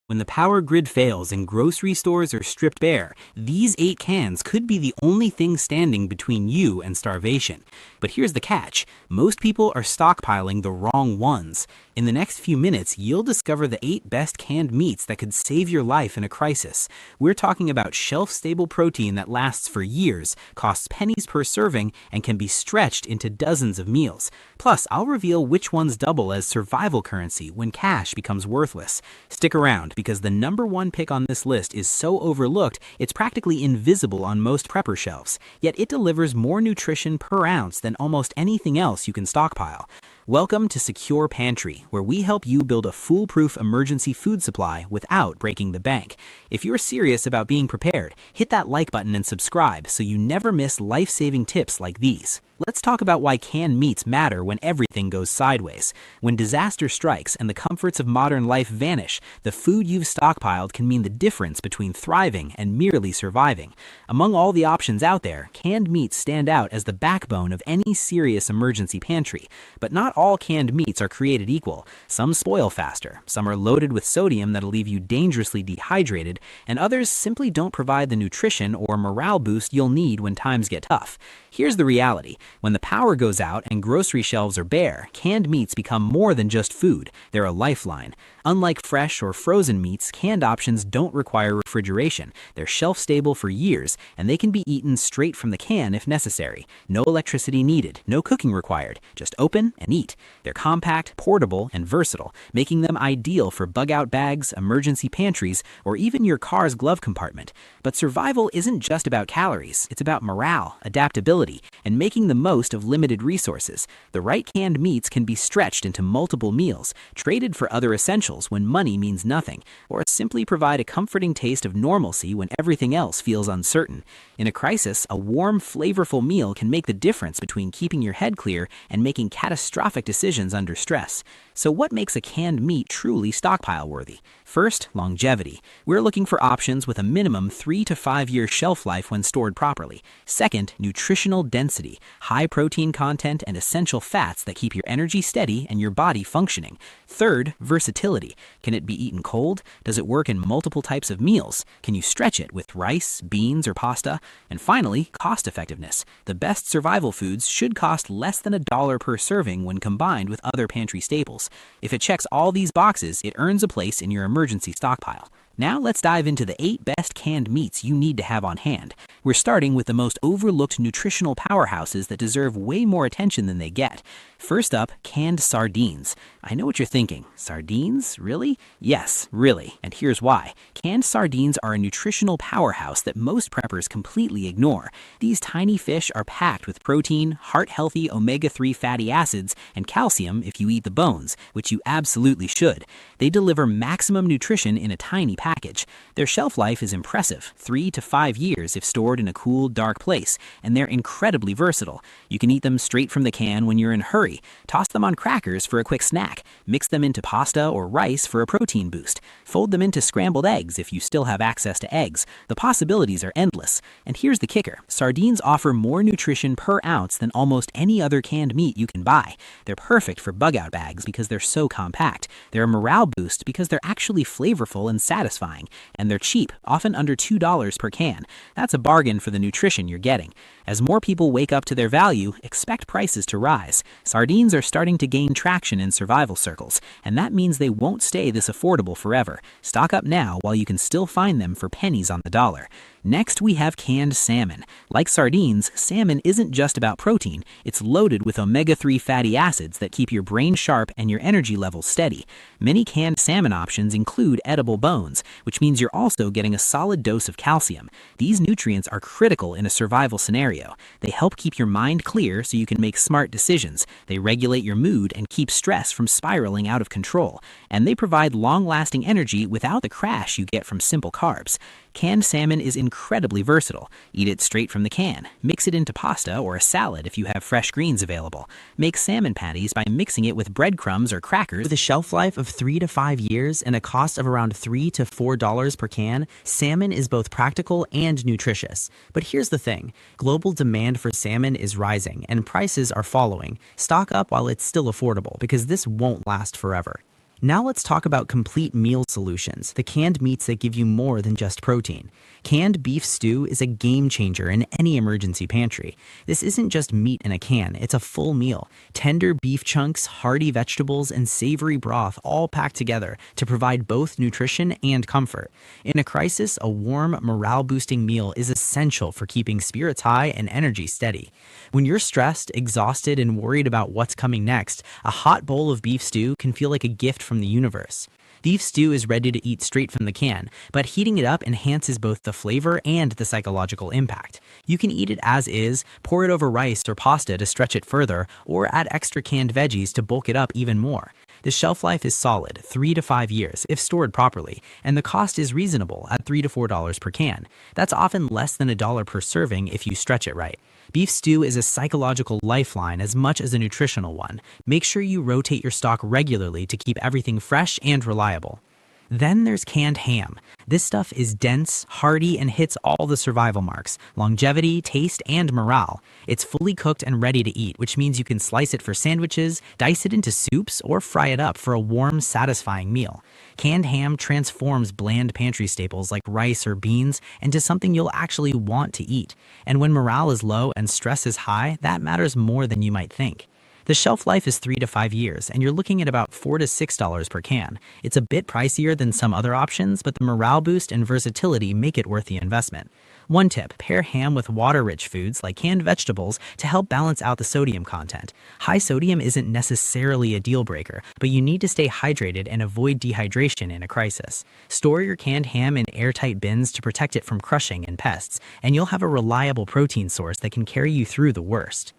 When the power grid fails and grocery stores are stripped bare, these 8 cans could be the only thing standing between you and starvation. But here's the catch. Most people are stockpiling the wrong ones. In the next few minutes, you'll discover the 8 best canned meats that could save your life in a crisis. We're talking about shelf-stable protein that lasts for years, costs pennies per serving, and can be stretched into dozens of meals. Plus, I'll reveal which ones double as survival currency when cash becomes worthless. Stick around, because the #1 pick on this list is so overlooked, it's practically invisible on most prepper shelves. Yet it delivers more nutrition per ounce than almost anything else you can stockpile. Welcome to Secure Pantry, where we help you build a foolproof emergency food supply without breaking the bank. If you're serious about being prepared, hit that like button and subscribe so you never miss life-saving tips like these. Let's talk about why canned meats matter when everything goes sideways. When disaster strikes and the comforts of modern life vanish, the food you've stockpiled can mean the difference between thriving and merely surviving. Among all the options out there, canned meats stand out as the backbone of any serious emergency pantry. But not all canned meats are created equal. Some spoil faster, some are loaded with sodium that'll leave you dangerously dehydrated, and others simply don't provide the nutrition or morale boost you'll need when times get tough. Here's the reality. When the power goes out and grocery shelves are bare, canned meats become more than just food. They're a lifeline. Unlike fresh or frozen meats, canned options don't require refrigeration. They're shelf-stable for years, and they can be eaten straight from the can if necessary. No electricity needed, no cooking required. Just open and eat. They're compact, portable, and versatile, making them ideal for bug-out bags, emergency pantries, or even your car's glove compartment. But survival isn't just about calories. It's about morale, adaptability, and making the most of limited resources. The right canned meats can be stretched into multiple meals, traded for other essentials when money means nothing, or simply provide a comforting taste of normalcy when everything else feels uncertain. In a crisis, a warm, flavorful meal can make the difference between keeping your head clear and making catastrophic decisions under stress. So what makes a canned meat truly stockpile worthy? First, longevity. We're looking for options with a minimum 3 to 5 year shelf life when stored properly. Second, nutritional density. High protein content and essential fats that keep your energy steady and your body functioning. Third, versatility. Can it be eaten cold? Does it work in multiple types of meals? Can you stretch it with rice, beans, or pasta? And finally, cost effectiveness. The best survival foods should cost less than $1 per serving when combined with other pantry staples. If it checks all these boxes, it earns a place in your emergency stockpile. Now let's dive into the 8 best canned meats you need to have on hand. We're starting with the most overlooked nutritional powerhouses that deserve way more attention than they get. First up, canned sardines. I know what you're thinking. Sardines? Really? Yes, really. And here's why. Canned sardines are a nutritional powerhouse that most preppers completely ignore. These tiny fish are packed with protein, heart-healthy omega-3 fatty acids, and calcium if you eat the bones, which you absolutely should. They deliver maximum nutrition in a tiny package. Their shelf life is impressive, 3 to 5 years if stored in a cool, dark place, and they're incredibly versatile. You can eat them straight from the can when you're in a hurry. Toss them on crackers for a quick snack. Mix them into pasta or rice for a protein boost. Fold them into scrambled eggs if you still have access to eggs. The possibilities are endless. And here's the kicker. Sardines offer more nutrition per ounce than almost any other canned meat you can buy. They're perfect for bug-out bags because they're so compact. They're a morale boost because they're actually flavorful and satisfying. And they're cheap, often under $2 per can. That's a bargain for the nutrition you're getting. As more people wake up to their value, expect prices to rise. Sardines are starting to gain traction in survival circles, and that means they won't stay this affordable forever. Stock up now while you can still find them for pennies on the dollar. Next, we have canned salmon. Like sardines, salmon isn't just about protein. It's loaded with omega-3 fatty acids that keep your brain sharp and your energy levels steady. Many canned salmon options include edible bones, which means you're also getting a solid dose of calcium. These nutrients are critical in a survival scenario. They help keep your mind clear so you can make smart decisions. They regulate your mood and keep stress from spiraling out of control. And they provide long-lasting energy without the crash you get from simple carbs. Canned salmon is incredibly versatile. Eat it straight from the can. Mix it into pasta or a salad if you have fresh greens available. Make salmon patties by mixing it with breadcrumbs or crackers. With a shelf life of 3 to 5 years and a cost of around $3 to $4 per can, salmon is both practical and nutritious. But here's the thing. Global demand for salmon is rising and prices are following. Stock up while it's still affordable because this won't last forever. Now let's talk about complete meal solutions, the canned meats that give you more than just protein. Canned beef stew is a game changer in any emergency pantry. This isn't just meat in a can, it's a full meal. Tender beef chunks, hearty vegetables, and savory broth all packed together to provide both nutrition and comfort. In a crisis, a warm, morale-boosting meal is essential for keeping spirits high and energy steady. When you're stressed, exhausted, and worried about what's coming next, a hot bowl of beef stew can feel like a gift from the universe. Beef stew is ready to eat straight from the can, but heating it up enhances both the flavor and the psychological impact. You can eat it as is, pour it over rice or pasta to stretch it further, or add extra canned veggies to bulk it up even more. The shelf life is solid, 3 to 5 years, if stored properly, and the cost is reasonable at $3 to $4 per can. That's often less than $1 per serving if you stretch it right. Beef stew is a psychological lifeline as much as a nutritional one. Make sure you rotate your stock regularly to keep everything fresh and reliable. Then there's canned ham. This stuff is dense, hearty, and hits all the survival marks: longevity, taste, and morale. It's fully cooked and ready to eat, which means you can slice it for sandwiches, dice it into soups, or fry it up for a warm, satisfying meal. Canned ham transforms bland pantry staples like rice or beans into something you'll actually want to eat. And when morale is low and stress is high, that matters more than you might think. The shelf life is 3 to 5 years, and you're looking at about $4 to $6 per can. It's a bit pricier than some other options, but the morale boost and versatility make it worth the investment. One tip: pair ham with water-rich foods like canned vegetables to help balance out the sodium content. High sodium isn't necessarily a deal breaker, but you need to stay hydrated and avoid dehydration in a crisis. Store your canned ham in airtight bins to protect it from crushing and pests, and you'll have a reliable protein source that can carry you through the worst.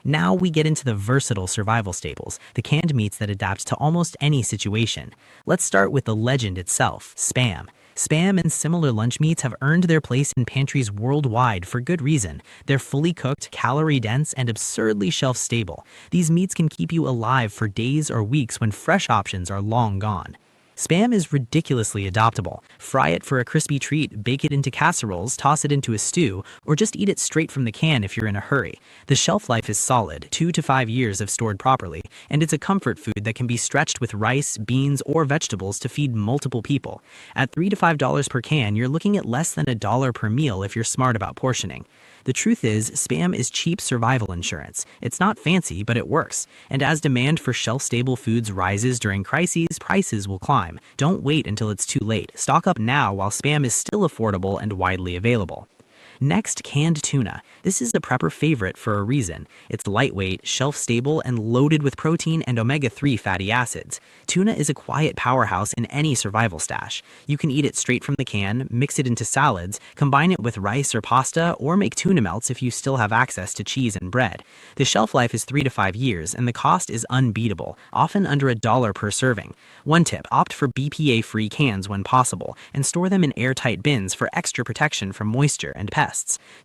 Now we get into the versatile survival staples, the canned meats that adapt to almost any situation. Let's start with the legend itself, Spam. Spam and similar lunch meats have earned their place in pantries worldwide for good reason. They're fully cooked, calorie-dense, and absurdly shelf-stable. These meats can keep you alive for days or weeks when fresh options are long gone. Spam is ridiculously adoptable. Fry it for a crispy treat, bake it into casseroles, toss it into a stew, or just eat it straight from the can if you're in a hurry. The shelf life is solid, 2 to 5 years if stored properly, and it's a comfort food that can be stretched with rice, beans, or vegetables to feed multiple people. At $3 to $5 per can, you're looking at less than $1 per meal if you're smart about portioning. The truth is, Spam is cheap survival insurance. It's not fancy, but it works. And as demand for shelf-stable foods rises during crises, prices will climb. Don't wait until it's too late. Stock up now while Spam is still affordable and widely available. Next, canned tuna. This is a prepper favorite for a reason. It's lightweight, shelf-stable, and loaded with protein and omega-3 fatty acids. Tuna is a quiet powerhouse in any survival stash. You can eat it straight from the can, mix it into salads, combine it with rice or pasta, or make tuna melts if you still have access to cheese and bread. The shelf life is 3 to 5 years, and the cost is unbeatable, often under $1 per serving. One tip: opt for BPA-free cans when possible, and store them in airtight bins for extra protection from moisture and pests.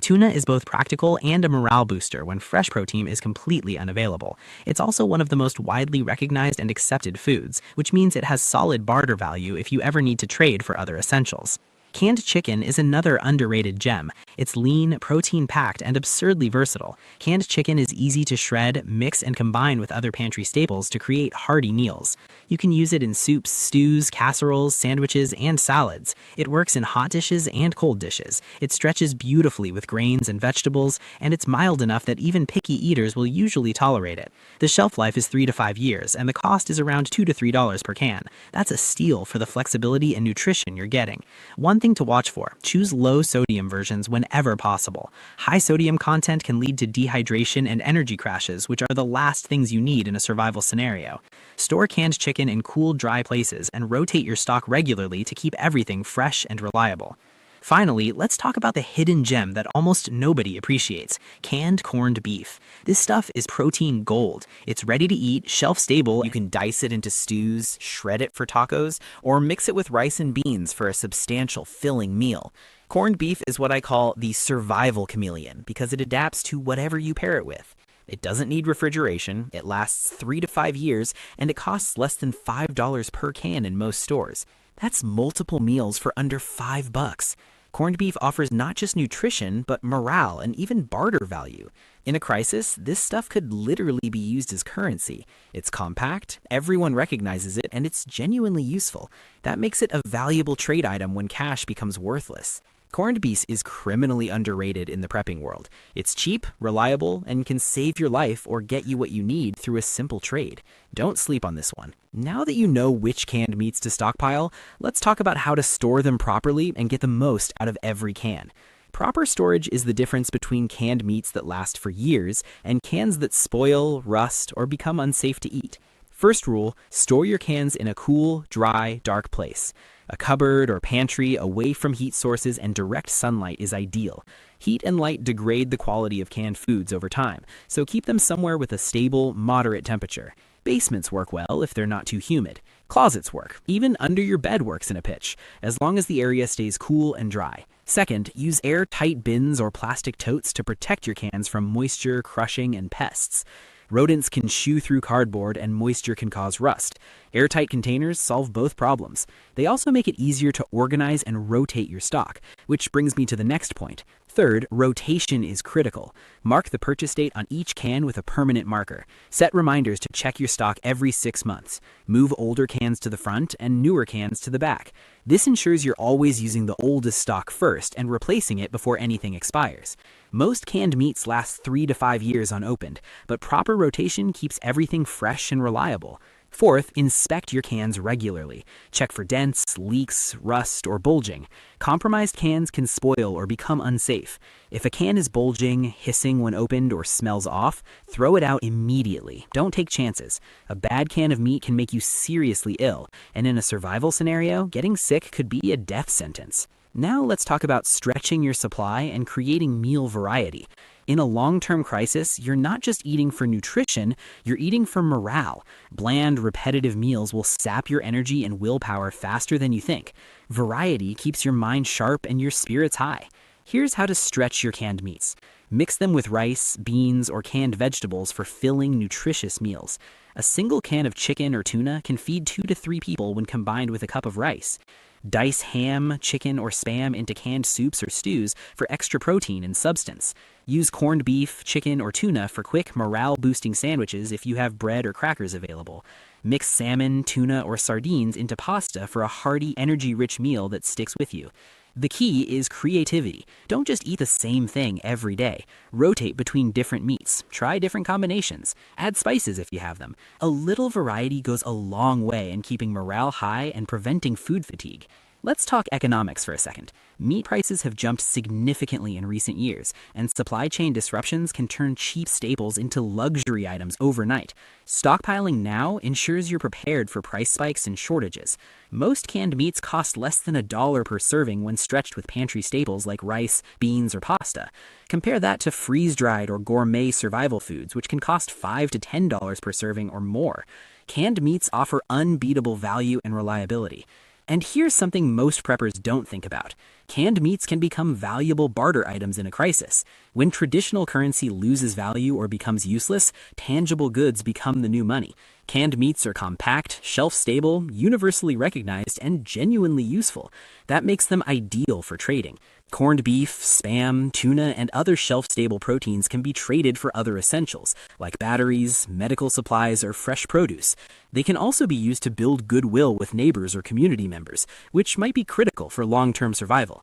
Tuna is both practical and a morale booster when fresh protein is completely unavailable. It's also one of the most widely recognized and accepted foods, which means it has solid barter value if you ever need to trade for other essentials. Canned chicken is another underrated gem. It's lean, protein-packed, and absurdly versatile. Canned chicken is easy to shred, mix, and combine with other pantry staples to create hearty meals. You can use it in soups, stews, casseroles, sandwiches, and salads. It works in hot dishes and cold dishes. It stretches beautifully with grains and vegetables, and it's mild enough that even picky eaters will usually tolerate it. The shelf life is 3 to 5 years, and the cost is around $2 to $3 per can. That's a steal for the flexibility and nutrition you're getting. One thing to watch for: choose low sodium versions whenever possible. High sodium content can lead to dehydration and energy crashes, which are the last things you need in a survival scenario. Store canned chicken in cool, dry places and rotate your stock regularly to keep everything fresh and reliable. Finally, let's talk about the hidden gem that almost nobody appreciates: canned corned beef. This stuff is protein gold. It's ready to eat, shelf-stable. You can dice it into stews, shred it for tacos, or mix it with rice and beans for a substantial, filling meal. Corned beef is what I call the survival chameleon because it adapts to whatever you pair it with. It doesn't need refrigeration, it lasts 3 to 5 years, and it costs less than $5 per can in most stores. That's multiple meals for under $5. Corned beef offers not just nutrition, but morale and even barter value. In a crisis, this stuff could literally be used as currency. It's compact, everyone recognizes it, and it's genuinely useful. That makes it a valuable trade item when cash becomes worthless. Corned beef is criminally underrated in the prepping world. It's cheap, reliable, and can save your life or get you what you need through a simple trade. Don't sleep on this one. Now that you know which canned meats to stockpile, let's talk about how to store them properly and get the most out of every can. Proper storage is the difference between canned meats that last for years and cans that spoil, rust, or become unsafe to eat. First rule, store your cans in a cool, dry, dark place. A cupboard or pantry away from heat sources and direct sunlight is ideal. Heat and light degrade the quality of canned foods over time, so keep them somewhere with a stable, moderate temperature. Basements work well if they're not too humid. Closets work. Even under your bed works in a pinch, as long as the area stays cool and dry. Second, use airtight bins or plastic totes to protect your cans from moisture, crushing, and pests. Rodents can chew through cardboard and moisture can cause rust. Airtight containers solve both problems. They also make it easier to organize and rotate your stock, which brings me to the next point. Third, rotation is critical. Mark the purchase date on each can with a permanent marker. Set reminders to check your stock every 6 months. Move older cans to the front and newer cans to the back. This ensures you're always using the oldest stock first and replacing it before anything expires. Most canned meats last 3 to 5 years unopened, but proper rotation keeps everything fresh and reliable. Fourth, inspect your cans regularly. Check for dents, leaks, rust, or bulging. Compromised cans can spoil or become unsafe. If a can is bulging, hissing when opened, or smells off, throw it out immediately. Don't take chances. A bad can of meat can make you seriously ill, and in a survival scenario, getting sick could be a death sentence. Now let's talk about stretching your supply and creating meal variety. In a long-term crisis, you're not just eating for nutrition, you're eating for morale. Bland, repetitive meals will sap your energy and willpower faster than you think. Variety keeps your mind sharp and your spirits high. Here's how to stretch your canned meats. Mix them with rice, beans, or canned vegetables for filling, nutritious meals. A single can of chicken or tuna can feed 2 to 3 people when combined with a cup of rice. Dice ham, chicken, or Spam into canned soups or stews for extra protein and substance. Use corned beef, chicken, or tuna for quick, morale-boosting sandwiches if you have bread or crackers available. Mix salmon, tuna, or sardines into pasta for a hearty, energy-rich meal that sticks with you. The key is creativity. Don't just eat the same thing every day. Rotate between different meats. Try different combinations. Add spices if you have them. A little variety goes a long way in keeping morale high and preventing food fatigue. Let's talk economics for a second. Meat prices have jumped significantly in recent years, and supply chain disruptions can turn cheap staples into luxury items overnight. Stockpiling now ensures you're prepared for price spikes and shortages. Most canned meats cost less than $1 per serving when stretched with pantry staples like rice, beans, or pasta. Compare that to freeze-dried or gourmet survival foods, which can cost $5 to $10 per serving or more. Canned meats offer unbeatable value and reliability. And here's something most preppers don't think about. Canned meats can become valuable barter items in a crisis. When traditional currency loses value or becomes useless, tangible goods become the new money. Canned meats are compact, shelf-stable, universally recognized, and genuinely useful. That makes them ideal for trading. Corned beef, Spam, tuna, and other shelf-stable proteins can be traded for other essentials, like batteries, medical supplies, or fresh produce. They can also be used to build goodwill with neighbors or community members, which might be critical for long-term survival.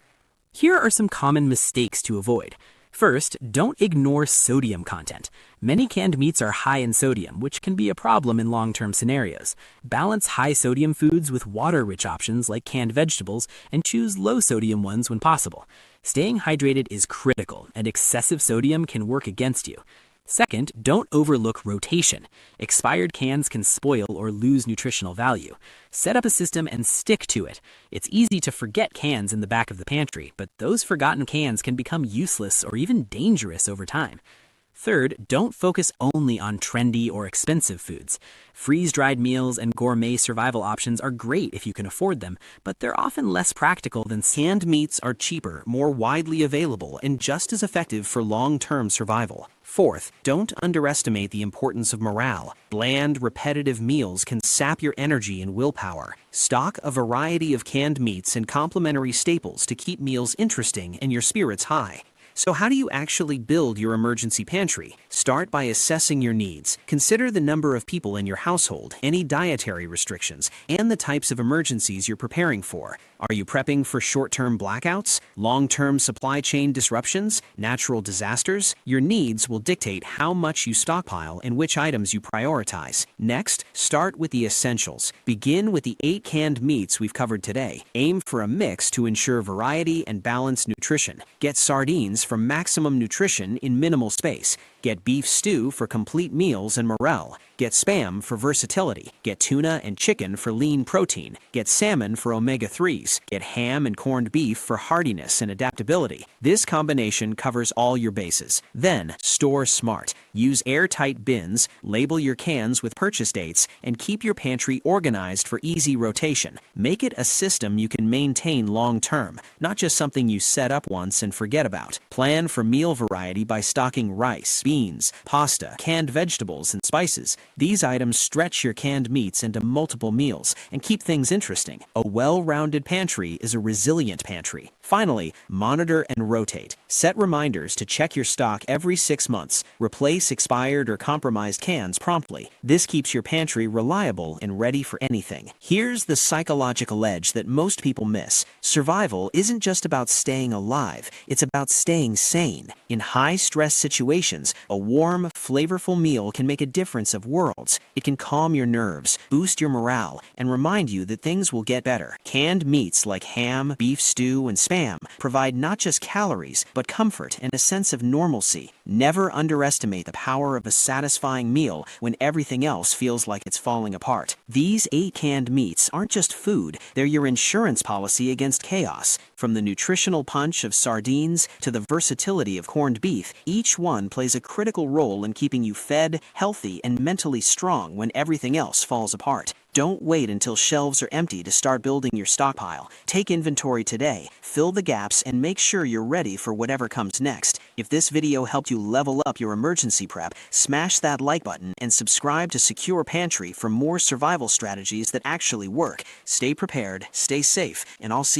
Here are some common mistakes to avoid. First, don't ignore sodium content. Many canned meats are high in sodium, which can be a problem in long-term scenarios. Balance high-sodium foods with water-rich options like canned vegetables and choose low-sodium ones when possible. Staying hydrated is critical, and excessive sodium can work against you. Second, don't overlook rotation. Expired cans can spoil or lose nutritional value. Set up a system and stick to it. It's easy to forget cans in the back of the pantry, but those forgotten cans can become useless or even dangerous over time. Third, don't focus only on trendy or expensive foods. Freeze-dried meals and gourmet survival options are great if you can afford them, but they're often less practical than canned meats are cheaper, more widely available, and just as effective for long-term survival. Fourth, don't underestimate the importance of morale. Bland, repetitive meals can sap your energy and willpower. Stock a variety of canned meats and complementary staples to keep meals interesting and your spirits high. So how do you actually build your emergency pantry? Start by assessing your needs. Consider the number of people in your household, any dietary restrictions, and the types of emergencies you're preparing for. Are you prepping for short-term blackouts, long-term supply chain disruptions, natural disasters? Your needs will dictate how much you stockpile and which items you prioritize. Next, start with the essentials. Begin with the 8 canned meats we've covered today. Aim for a mix to ensure variety and balanced nutrition. Get sardines for maximum nutrition in minimal space. Get beef stew for complete meals and morale. Get Spam for versatility. Get tuna and chicken for lean protein. Get salmon for omega-3s. Get ham and corned beef for hardiness and adaptability. This combination covers all your bases. Then, store smart. Use airtight bins, label your cans with purchase dates, and keep your pantry organized for easy rotation. Make it a system you can maintain long-term, not just something you set up once and forget about. Plan for meal variety by stocking rice, beans, pasta, canned vegetables, and spices. These items stretch your canned meats into multiple meals and keep things interesting. A well-rounded pantry is a resilient pantry. Finally, monitor and rotate. Set reminders to check your stock every 6 months. Replace expired or compromised cans promptly. This keeps your pantry reliable and ready for anything. Here's the psychological edge that most people miss. Survival isn't just about staying alive, it's about staying sane. In high-stress situations, a warm, flavorful meal can make a difference of worlds. It can calm your nerves, boost your morale, and remind you that things will get better. Canned meats like ham, beef stew, and Spam provide not just calories, but comfort and a sense of normalcy. Never underestimate the power of a satisfying meal when everything else feels like it's falling apart. These 8 canned meats aren't just food, they're your insurance policy against chaos. From the nutritional punch of sardines to the versatility of corned beef, each one plays a critical role in keeping you fed, healthy, and mentally strong when everything else falls apart. Don't wait until shelves are empty to start building your stockpile. Take inventory today, fill the gaps, and make sure you're ready for whatever comes next. If this video helped you level up your emergency prep, smash that like button and subscribe to Secure Pantry for more survival strategies that actually work. Stay prepared, stay safe, and I'll see you